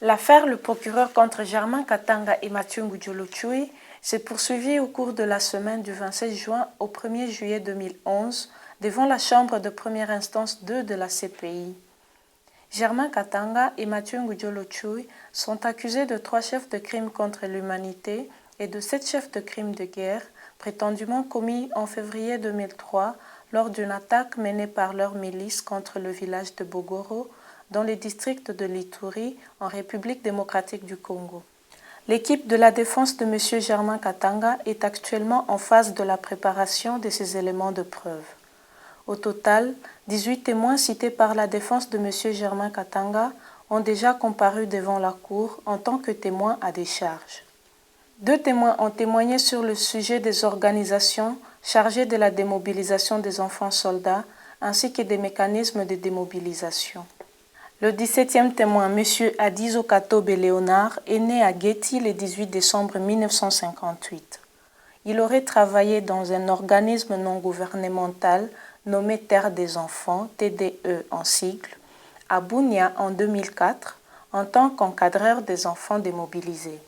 L'affaire Le procureur contre Germain Katanga et Mathieu Ngudjolo-Tchoui s'est poursuivie au cours de la semaine du 27 juin au 1er juillet 2011 devant la chambre de première instance 2 de la CPI. Germain Katanga et Mathieu Ngudjolo-Tchoui sont accusés de 3 chefs de crimes contre l'humanité et de 7 chefs de crimes de guerre prétendument commis en février 2003 lors d'une attaque menée par leur milice contre le village de Bogoro dans les districts de l'Ituri en République démocratique du Congo. L'équipe de la défense de M. Germain Katanga est actuellement en phase de la préparation de ces éléments de preuve. Au total, 18 témoins cités par la défense de M. Germain Katanga ont déjà comparu devant la cour en tant que témoins à décharge. 2 témoins ont témoigné sur le sujet des organisations chargées de la démobilisation des enfants soldats ainsi que des mécanismes de démobilisation. Le 17e témoin, M. Adizo Katobe Léonard, est né à Guéti le 18 décembre 1958. Il aurait travaillé dans un organisme non gouvernemental nommé Terre des Enfants, TDE en sigle, à Bunia en 2004 en tant qu'encadreur des enfants démobilisés.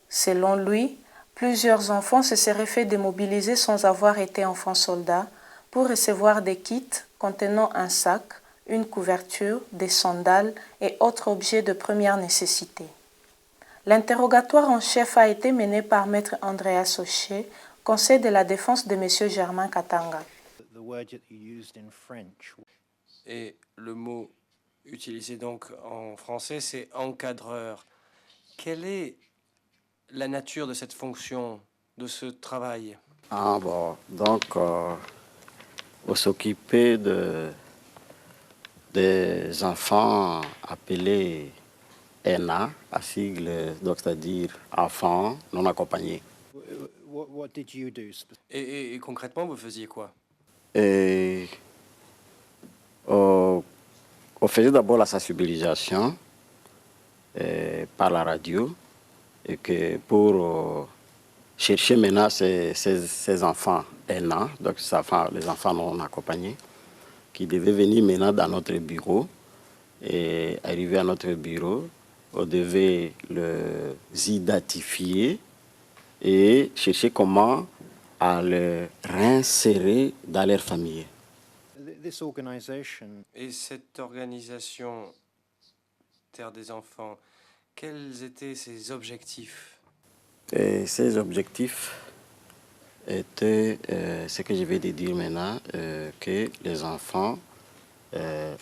Selon lui, plusieurs enfants se seraient fait démobiliser sans avoir été enfants soldats pour recevoir des kits contenant un sac, une couverture, des sandales et autres objets de première nécessité. L'interrogatoire en chef a été mené par Maître Andrea Soché, conseil de la défense de M. Germain Katanga. Et le mot utilisé donc en français, c'est encadreur. Quelle est la nature de cette fonction, de ce travail? On s'occuper des enfants appelés ENA, à sigle, donc c'est-à-dire enfants non accompagnés. Et concrètement, vous faisiez quoi? Et on faisait d'abord la sensibilisation par la radio et que pour chercher maintenant ces enfants ENA, donc les enfants non accompagnés, qui devaient venir maintenant dans notre bureau. Et arrivé à notre bureau, on devait les identifier et chercher comment à les réinsérer dans leur famille. Et cette organisation Terre des Enfants, quels étaient ses objectifs? Et ces objectifs étaient ce que je vais te dire maintenant, que les enfants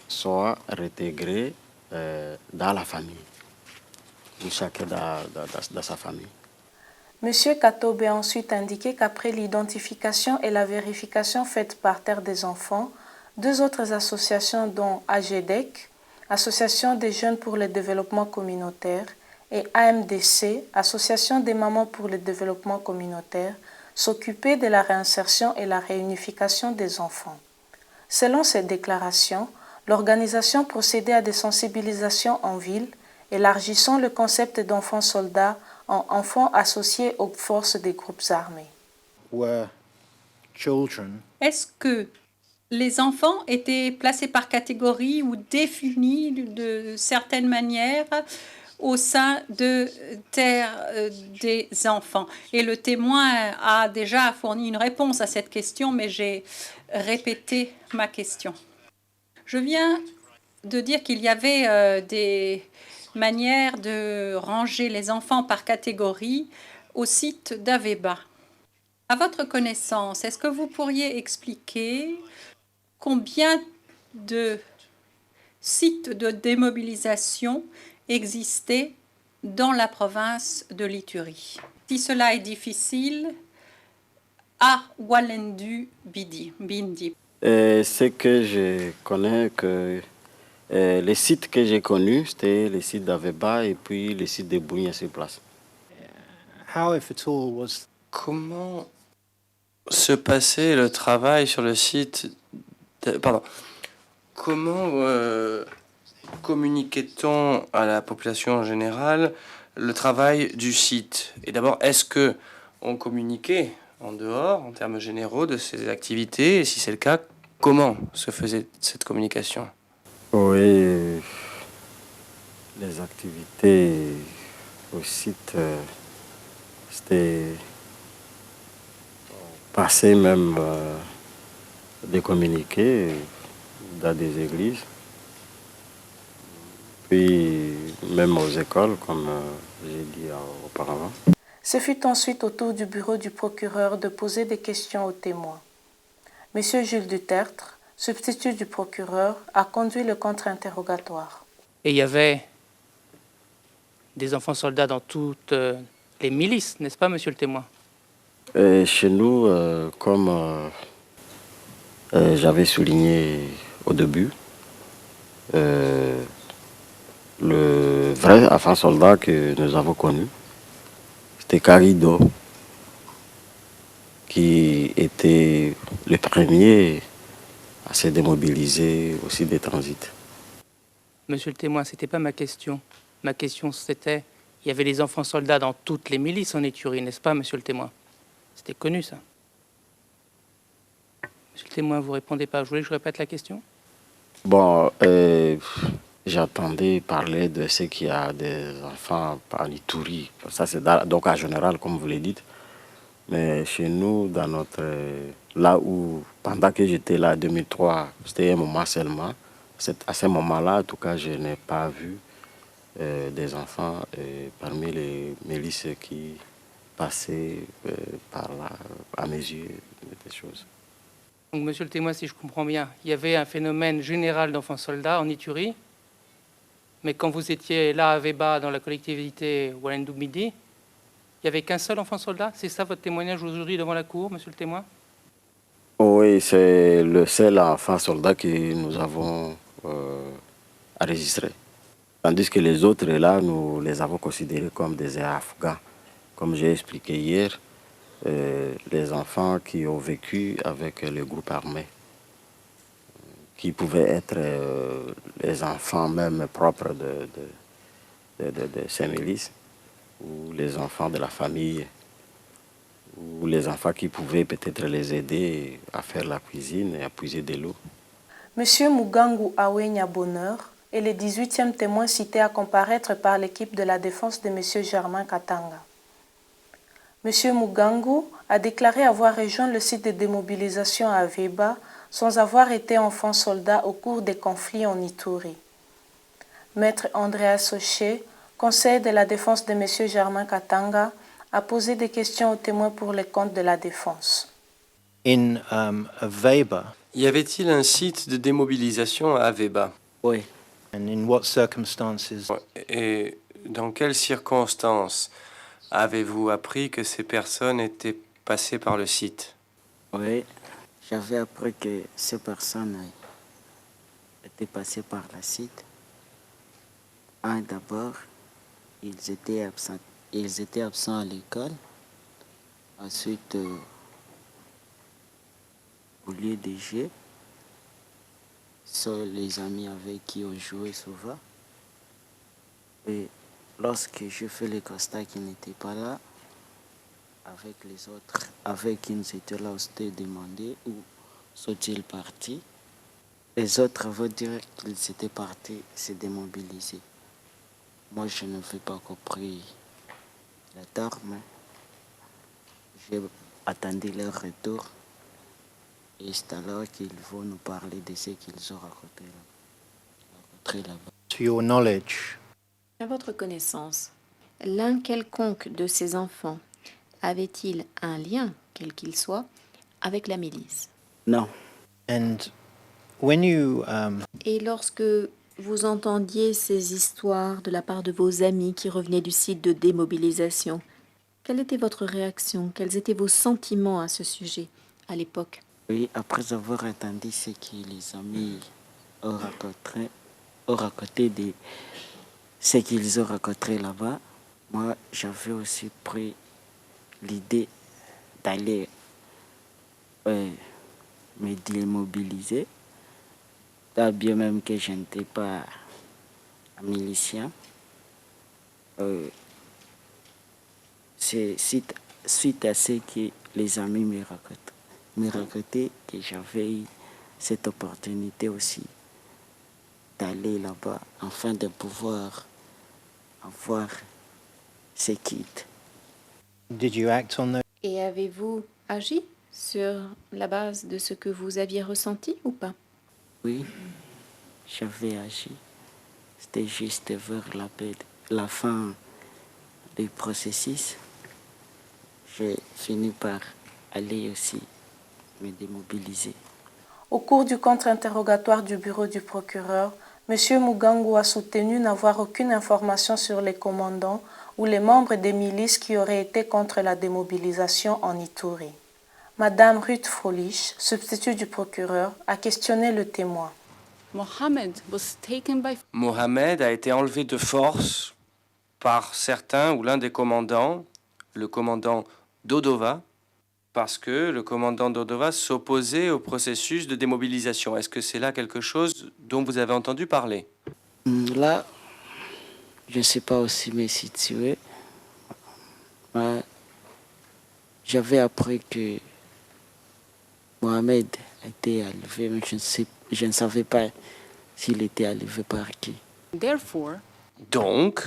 soient réintégrés dans la famille, chacun dans sa famille. M. Katobe a ensuite indiqué qu'après l'identification et la vérification faites par Terre des Enfants, 2 autres associations dont AGEDEC, Association des jeunes pour le développement communautaire, et AMDC, Association des mamans pour le développement communautaire, s'occupaient de la réinsertion et la réunification des enfants. Selon cette déclaration, l'organisation procédait à des sensibilisations en ville, élargissant le concept d'enfants soldats en enfants associés aux forces des groupes armés. Est-ce que les enfants étaient placés par catégorie ou définis de certaines manières au sein de Terre des Enfants? Et le témoin a déjà fourni une réponse à cette question, mais j'ai répété ma question. Je viens de dire qu'il y avait des manières de ranger les enfants par catégorie au site d'Aveba. À votre connaissance, est-ce que vous pourriez expliquer combien de sites de démobilisation existaient dans la province de l'Ituri? Si cela est difficile, à Walendu Bindi. Ce que je connais, les sites que j'ai connus, c'était les sites d'Aveba et puis les sites de Bunia sur place. Comment se passait le travail sur le site Comment communiquait-on à la population en général le travail du site? Et d'abord, est-ce que on communiquait en dehors, en termes généraux, de ces activités? Et si c'est le cas, comment se faisait cette communication? Oui, Les activités au site, c'était passer même des communiqués dans des églises, puis même aux écoles, comme j'ai dit auparavant. Ce fut ensuite au tour du bureau du procureur de poser des questions aux témoins. Monsieur Jules Dutertre, substitut du procureur, a conduit le contre-interrogatoire. Et il y avait des enfants soldats dans toutes les milices, n'est-ce pas, monsieur le témoin? Et chez nous, comme j'avais souligné au début, le vrai enfant soldat que nous avons connu, c'était Carido, qui était le premier à se démobiliser aussi des transits. Monsieur le témoin, c'était pas ma question. Ma question, c'était, il y avait des enfants soldats dans toutes les milices en Éthiopie, n'est-ce pas, monsieur le témoin? C'était connu, ça. Monsieur le témoin, vous répondez pas. Je voulais que je répète la question. Bon, j'attendais parler de ce qu'il y a des enfants en Ituri. Ça, c'est donc en général, comme vous le dites. Mais chez nous, dans notre, là où, pendant que j'étais là en 2003, c'était un moment seulement. À ce moment-là, en tout cas, je n'ai pas vu des enfants parmi les milices qui passaient par là, à mes yeux, des choses. Donc, monsieur le témoin, si je comprends bien, il y avait un phénomène général d'enfants soldats en Ituri, mais quand vous étiez là à Veba, dans la collectivité Walendou Midi, il n'y avait qu'un seul enfant soldat? C'est ça votre témoignage aujourd'hui devant la cour, monsieur le témoin? Oui, c'est le seul enfant soldat que nous avons enregistré. Tandis que les autres, là, nous les avons considérés comme des Afghans. Comme j'ai expliqué hier, les enfants qui ont vécu avec les groupes armés, qui pouvaient être les enfants même propres de ces milices, ou les enfants de la famille, ou les enfants qui pouvaient peut-être les aider à faire la cuisine et à puiser de l'eau. Monsieur Mugangu Awenya Bonheur est le 18e témoin cité à comparaître par l'équipe de la défense de monsieur Germain Katanga. Monsieur Mugangu a déclaré avoir rejoint le site de démobilisation à Veba sans avoir été enfant soldat au cours des conflits en Ituri. Maître Andreas Soché, conseiller de la défense de monsieur Germain Katanga, a posé des questions aux témoins pour le compte de la défense. In Weber, Y avait-il un site de démobilisation à Aveba? Oui. and in what circumstances? Et dans quelles circonstances avez-vous appris que ces personnes étaient passées par le site? Oui, j'avais appris que ces personnes étaient passées par le site. D'abord, ils étaient absents à l'école. Ensuite, au lieu de jeu, sont les amis avec qui on jouait souvent. Et lorsque je fais le constat qu'ils n'étaient pas là, avec les autres, avec qui nous étions là, on s'était demandé où sont-ils partis. Les autres vont dire qu'ils étaient partis se démobiliser. Moi, je ne fais pas compris la tard, mais j'ai attendu leur retour. Et c'est alors qu'ils vont nous parler de ce qu'ils ont raconté là-bas. To your knowledge, À votre connaissance, l'un quelconque de ces enfants avait-il un lien, quel qu'il soit, avec la milice? Non, and when you Et lorsque vous entendiez ces histoires de la part de vos amis qui revenaient du site de démobilisation, quelle était votre réaction? Quels étaient vos sentiments à ce sujet à l'époque? oui, après avoir entendu ce que les amis ont raconté de ce qu'ils ont raconté là-bas, moi, j'avais aussi pris l'idée d'aller me démobiliser, bien même que je n'étais pas un milicien. C'est suite à ce que les amis me racontaient que j'avais eu cette opportunité aussi d'aller là-bas afin de pouvoir avoir ces kits. Did you act on those? Et avez-vous agi sur la base de ce que vous aviez ressenti ou pas? Oui, j'avais agi. C'était juste vers la fin du processus. J'ai fini par aller aussi me démobiliser. Au cours du contre-interrogatoire du bureau du procureur, M. Mugangu a soutenu n'avoir aucune information sur les commandants ou les membres des milices qui auraient été contre la démobilisation en Ituri. Madame Ruth Frolich, substitut du procureur, a questionné le témoin. Mohamed a été enlevé de force par certains ou l'un des commandants, le commandant Dodova, parce que le commandant Dodova s'opposait au processus de démobilisation. Est-ce que c'est là quelque chose dont vous avez entendu parler? Là, je ne sais pas aussi me situer. Mais j'avais appris que Mohamed était enlevé, mais je ne savais pas s'il était enlevé par qui. Donc,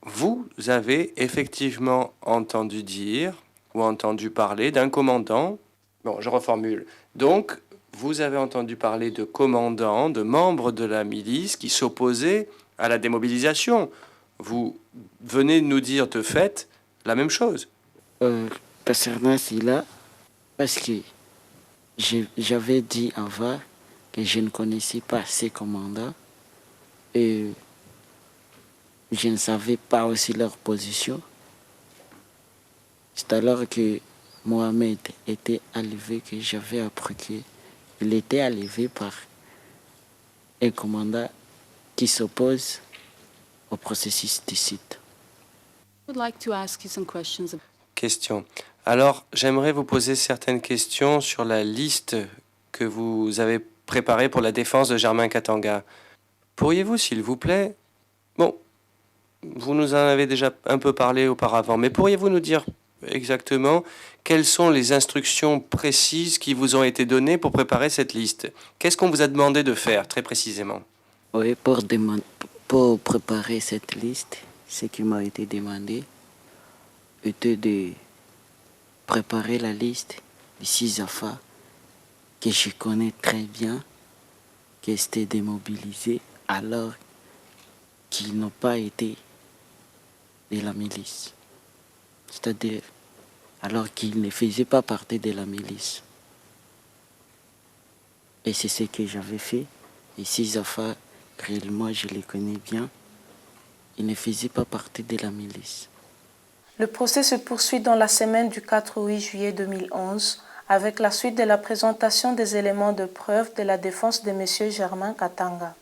vous avez effectivement entendu dire ou entendu parler d'un commandant. Bon, je reformule. Donc, vous avez entendu parler de commandants, de membres de la milice qui s'opposaient à la démobilisation. Vous venez de nous dire de fait la même chose. Concernant cela, parce que j'avais dit avant que je ne connaissais pas ces commandants et je ne savais pas aussi leur position. C'est alors que Mohamed était enlevé que j'avais appris qu'il était enlevé par un commandant qui s'oppose au processus du site. Question. Alors, j'aimerais vous poser certaines questions sur la liste que vous avez préparée pour la défense de Germain Katanga. Pourriez-vous, s'il vous plaît... Bon, vous nous en avez déjà un peu parlé auparavant, mais pourriez-vous nous dire exactement quelles sont les instructions précises qui vous ont été données pour préparer cette liste? Qu'est-ce qu'on vous a demandé de faire, très précisément? Oui, pour préparer cette liste, ce qui m'a été demandé était de préparer la liste de 6 enfants que je connais très bien, qui étaient démobilisés alors qu'ils n'ont pas été de la milice. C'est-à-dire alors qu'ils ne faisaient pas partie de la milice. Et c'est ce que j'avais fait. Et 6 enfants, réellement, je les connais bien. Ils ne faisaient pas partie de la milice. Le procès se poursuit dans la semaine du 4 au 8 juillet 2011 avec la suite de la présentation des éléments de preuve de la défense de M. Germain Katanga.